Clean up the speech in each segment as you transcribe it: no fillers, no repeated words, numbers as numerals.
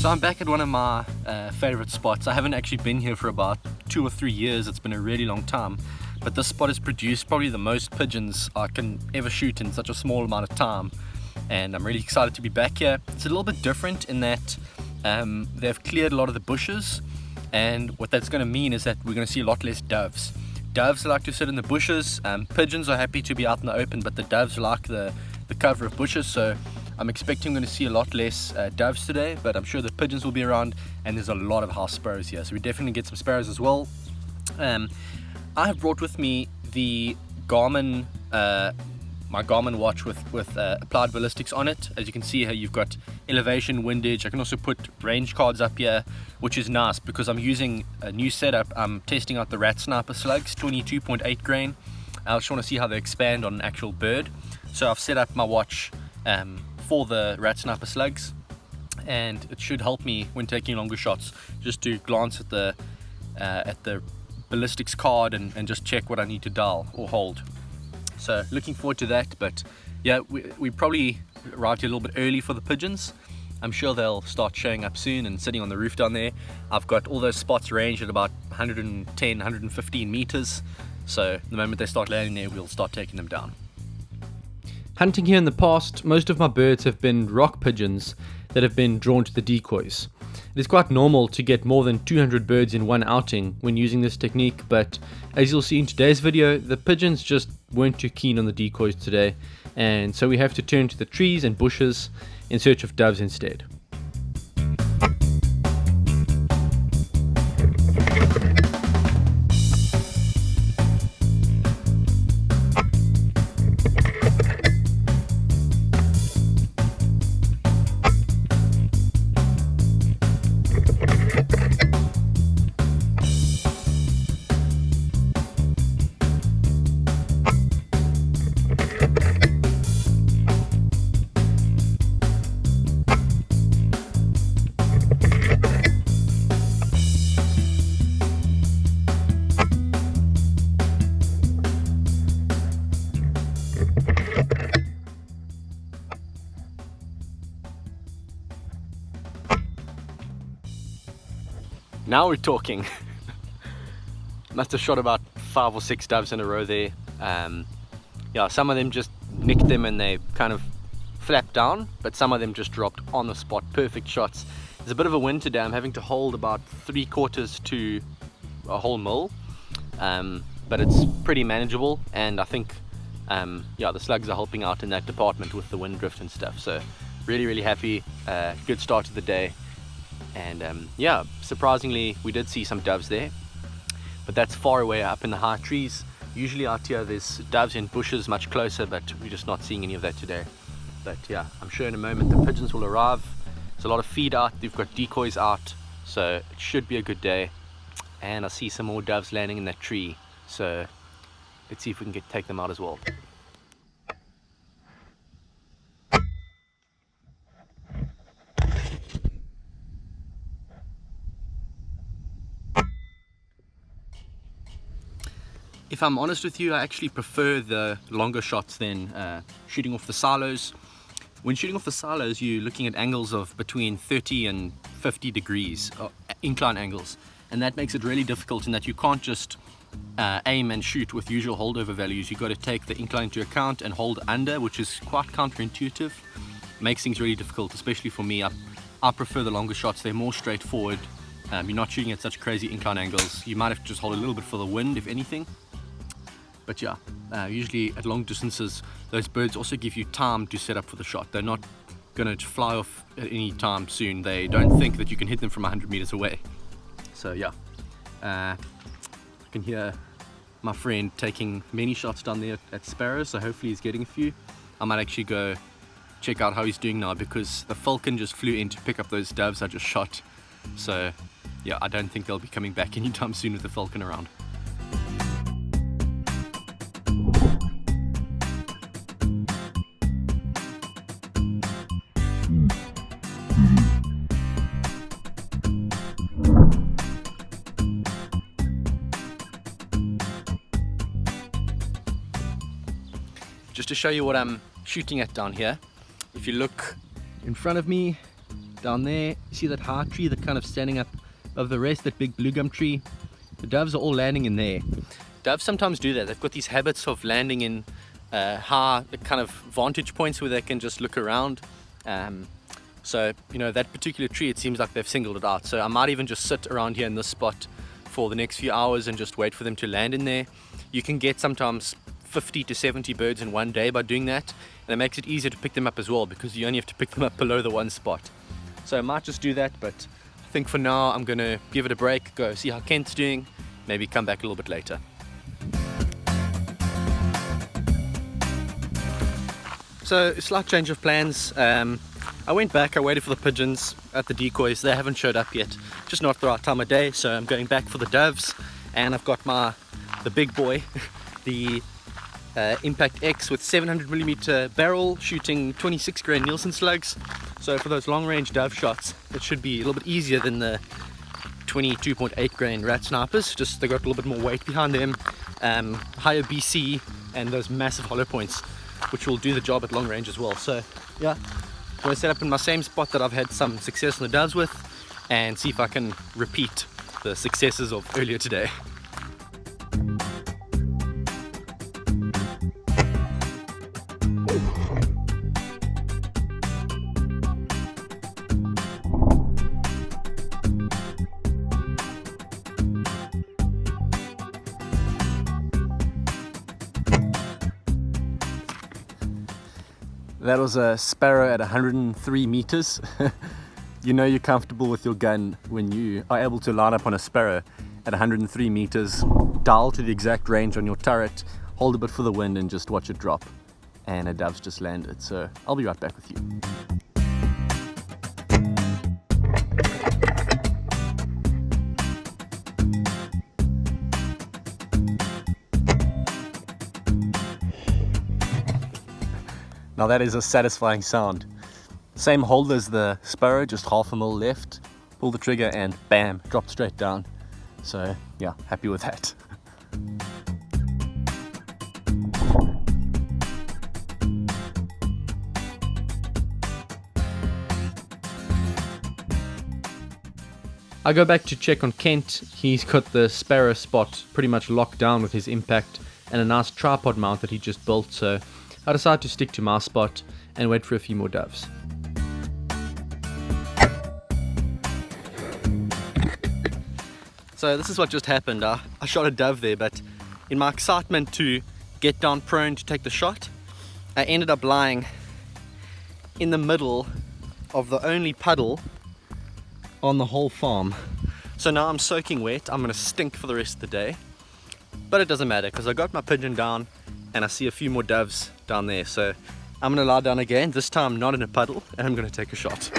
So I'm back at one of my favorite spots. I haven't actually been here for about 2 or 3 years. It's been a really long time, but this spot has produced probably the most pigeons I can ever shoot in such a small amount of time, and I'm really excited to be back here. It's a little bit different in that they've cleared a lot of the bushes, and what that's going to mean is that we're going to see a lot less doves. Doves like to sit in the bushes. Pigeons are happy to be out in the open, but the doves like the cover of bushes, so I'm expecting we're going to see a lot less doves today, but I'm sure the pigeons will be around, and there's a lot of house sparrows here, so we definitely get some sparrows as well. I have brought with me the Garmin, my Garmin watch with applied ballistics on it. As you can see here, you've got elevation, windage. I can also put range cards up here, which is nice because I'm using a new setup. I'm testing out the rat sniper slugs, 22.8 grain. I just want to see how they expand on an actual bird. So I've set up my watch for the rat sniper slugs, and it should help me when taking longer shots just to glance at the ballistics card and just check what I need to dial or hold. So looking forward to that. But yeah, we probably arrived here a little bit early for the pigeons. I'm sure they'll start showing up soon and sitting on the roof down there. I've got all those spots ranged at about 110, 115 meters. So the moment they start landing there, we'll start taking them down. Hunting here in the past, most of my birds have been rock pigeons that have been drawn to the decoys. It is quite normal to get more than 200 birds in one outing when using this technique, but as you'll see in today's video, the pigeons just weren't too keen on the decoys today, and so we have to turn to the trees and bushes in search of doves instead. Now we're talking. Must have shot about 5 or 6 doves in a row there. Yeah, some of them just nicked them and they kind of flapped down, but some of them just dropped on the spot. Perfect shots. There's a bit of a wind today. I'm having to hold about 3/4 to a whole mil, but it's pretty manageable, and I think yeah, the slugs are helping out in that department with the wind drift and stuff. So really happy. Good start to the day. And yeah, surprisingly we did see some doves there, but that's far away up in the high trees. Usually out here there's doves in bushes much closer, but we're just not seeing any of that today. But yeah, I'm sure in a moment the pigeons will arrive. There's a lot of feed out, they've got decoys out, so it should be a good day. And I see some more doves landing in that tree, so let's see if we can take them out as well. If I'm honest with you, I actually prefer the longer shots than shooting off the silos. When shooting off the silos, you're looking at angles of between 30 and 50 degrees, incline angles, and that makes it really difficult in that you can't just aim and shoot with usual holdover values. You've got to take the incline into account and hold under, which is quite counterintuitive. Makes things really difficult, especially for me. I prefer the longer shots. They're more straightforward. You're not shooting at such crazy incline angles. You might have to just hold a little bit for the wind, if anything. But yeah, usually at long distances, those birds also give you time to set up for the shot. They're not going to fly off at any time soon. They don't think that you can hit them from 100 meters away. So yeah, I can hear my friend taking many shots down there at Sparrows, so hopefully he's getting a few. I might actually go check out how he's doing now, because the falcon just flew in to pick up those doves I just shot. So yeah, I don't think they'll be coming back anytime soon with the falcon around. Just to show you what I'm shooting at down here, if you look in front of me, down there. See that high tree that kind of standing up of the rest, that big blue gum tree? The doves are all landing in there. Doves sometimes do that. They've got these habits of landing in high kind of vantage points where they can just look around. So, you know, that particular tree, it seems like they've singled it out. So I might even just sit around here in this spot for the next few hours and just wait for them to land in there. You can get sometimes 50 to 70 birds in one day by doing that. And it makes it easier to pick them up as well, because you only have to pick them up below the one spot. So I might just do that, but I think for now I'm going to give it a break, go see how Kent's doing, maybe come back a little bit later. So, slight change of plans. I went back, I waited for the pigeons at the decoys. They haven't showed up yet, just not the right time of day, so I'm going back for the doves. And I've got the big boy, the Impact X with 700mm barrel, shooting 26 grain Nielsen slugs. So for those long range dove shots, it should be a little bit easier than the 22.8 grain rat snipers. Just they got a little bit more weight behind them, higher BC, and those massive hollow points, which will do the job at long range as well. So yeah, I'm going to set up in my same spot that I've had some success on the doves with, and see if I can repeat the successes of earlier today. That was a sparrow at 103 meters. You know you're comfortable with your gun when you are able to line up on a sparrow at 103 meters, dial to the exact range on your turret, hold a bit for the wind and just watch it drop. And a dove's just landed, so I'll be right back with you. Now that is a satisfying sound. Same hold as the sparrow, just half a mil left. Pull the trigger and bam, dropped straight down. So yeah, happy with that. I go back to check on Kent. He's got the sparrow spot pretty much locked down with his impact and a nice tripod mount that he just built, so I decided to stick to my spot and wait for a few more doves. So this is what just happened. I shot a dove there, but in my excitement to get down prone to take the shot, I ended up lying in the middle of the only puddle on the whole farm. So now I'm soaking wet. I'm gonna stink for the rest of the day, but it doesn't matter because I got my pigeon down and I see a few more doves down there. So I'm gonna lie down again, this time not in a puddle, and I'm gonna take a shot.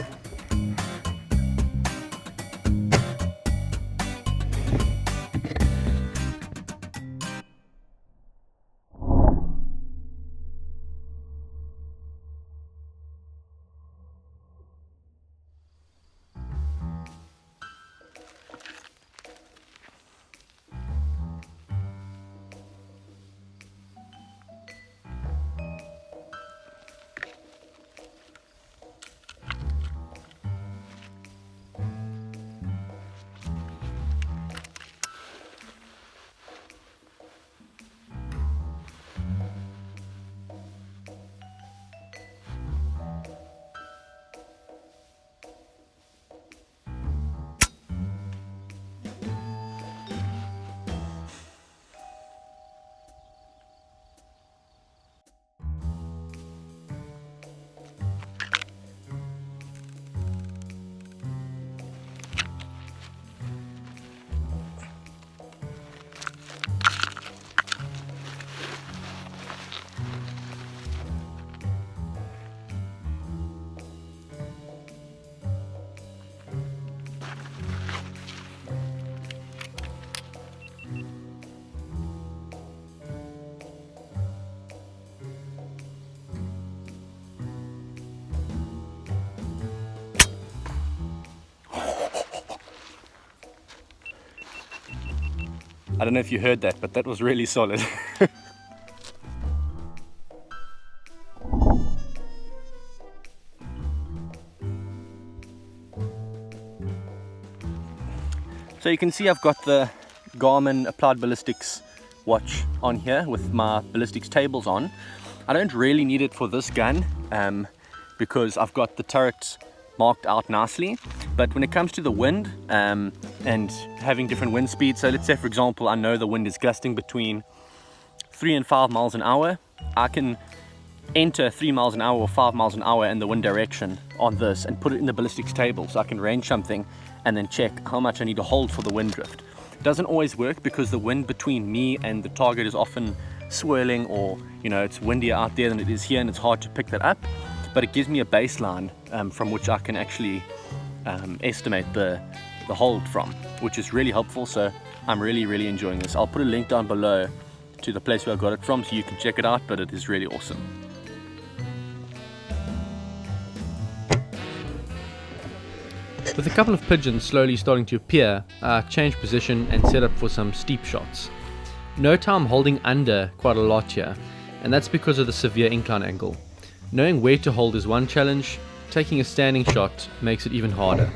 I don't know if you heard that, but that was really solid. So you can see I've got the Garmin Applied Ballistics watch on here with my ballistics tables on. I don't really need it for this gun because I've got the turrets marked out nicely, but when it comes to the wind and having different wind speeds, so let's say for example I know the wind is gusting between 3 and 5 miles an hour, I can enter 3 miles an hour or 5 miles an hour in the wind direction on this and put it in the ballistics table, so I can range something and then check how much I need to hold for the wind drift. It doesn't always work because the wind between me and the target is often swirling, or you know, it's windier out there than it is here and it's hard to pick that up, but it gives me a baseline from which I can actually estimate the hold from, which is really helpful. So I'm really enjoying this. I'll put a link down below to the place where I got it from so you can check it out, but it is really awesome. With a couple of pigeons slowly starting to appear, I changed position and set up for some steep shots. Note how I'm holding under quite a lot here, and that's because of the severe incline angle. Knowing where to hold is one challenge, taking a standing shot makes it even harder.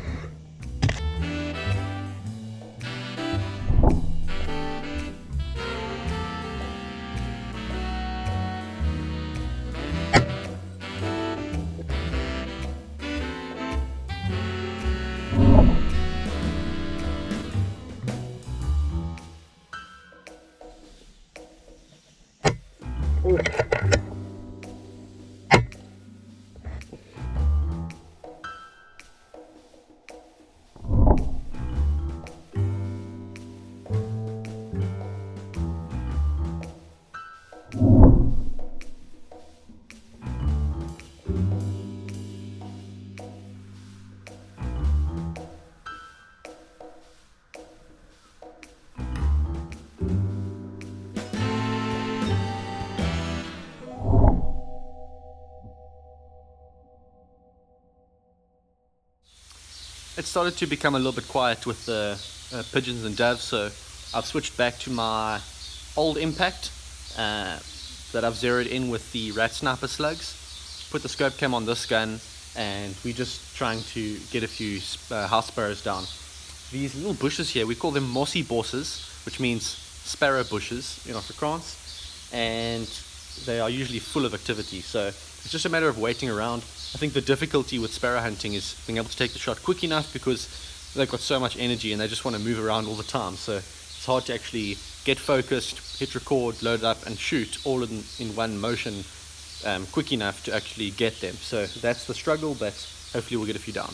It started to become a little bit quiet with the pigeons and doves, so I've switched back to my old impact that I've zeroed in with the rat sniper slugs. Put the scope cam on this gun and we're just trying to get a few house sparrows down. These little bushes here, we call them mossy bosses, which means sparrow bushes in Afrikaans, and they are usually full of activity, so it's just a matter of waiting around. I think the difficulty with sparrow hunting is being able to take the shot quick enough because they've got so much energy and they just want to move around all the time, so it's hard to actually get focused, hit record, load it up and shoot all in one motion quick enough to actually get them. So that's the struggle, but hopefully we'll get a few down.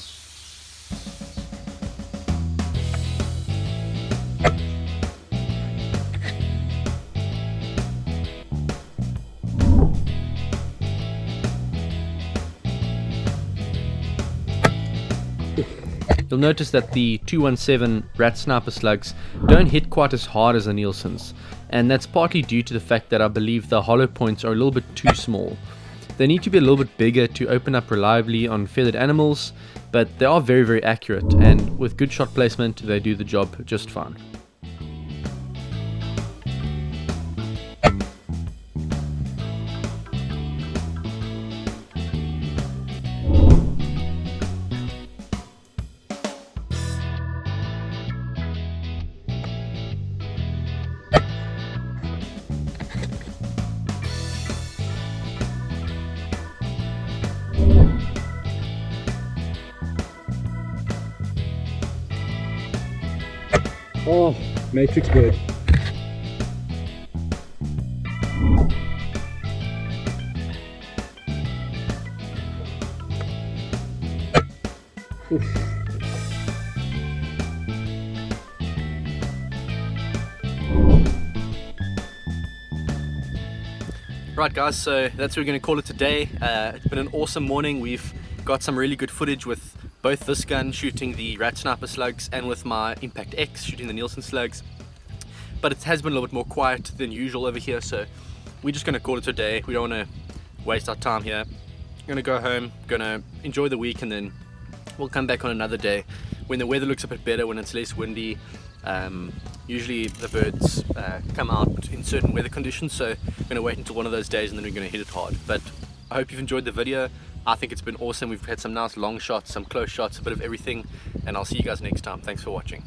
You'll notice that the 217 rat sniper slugs don't hit quite as hard as the Nielsen's, and that's partly due to the fact that I believe the hollow points are a little bit too small. They need to be a little bit bigger to open up reliably on feathered animals, but they are very accurate, and with good shot placement they do the job just fine. Oh, matrix bird. Oof. Right guys, so that's what we're going to call it today. It's been an awesome morning. We've got some really good footage with both this gun shooting the rat sniper slugs and with my Impact X shooting the Nielsen slugs, but it has been a little bit more quiet than usual over here, so we're just going to call it a day. We don't want to waste our time here. I'm going to go home, going to enjoy the week, and then we'll come back on another day when the weather looks a bit better, when it's less windy. Usually the birds come out in certain weather conditions, so I'm going to wait until one of those days and then we're going to hit it hard. But I hope you've enjoyed the video. I think it's been awesome. We've had some nice long shots, some close shots, a bit of everything, and I'll see you guys next time. Thanks for watching.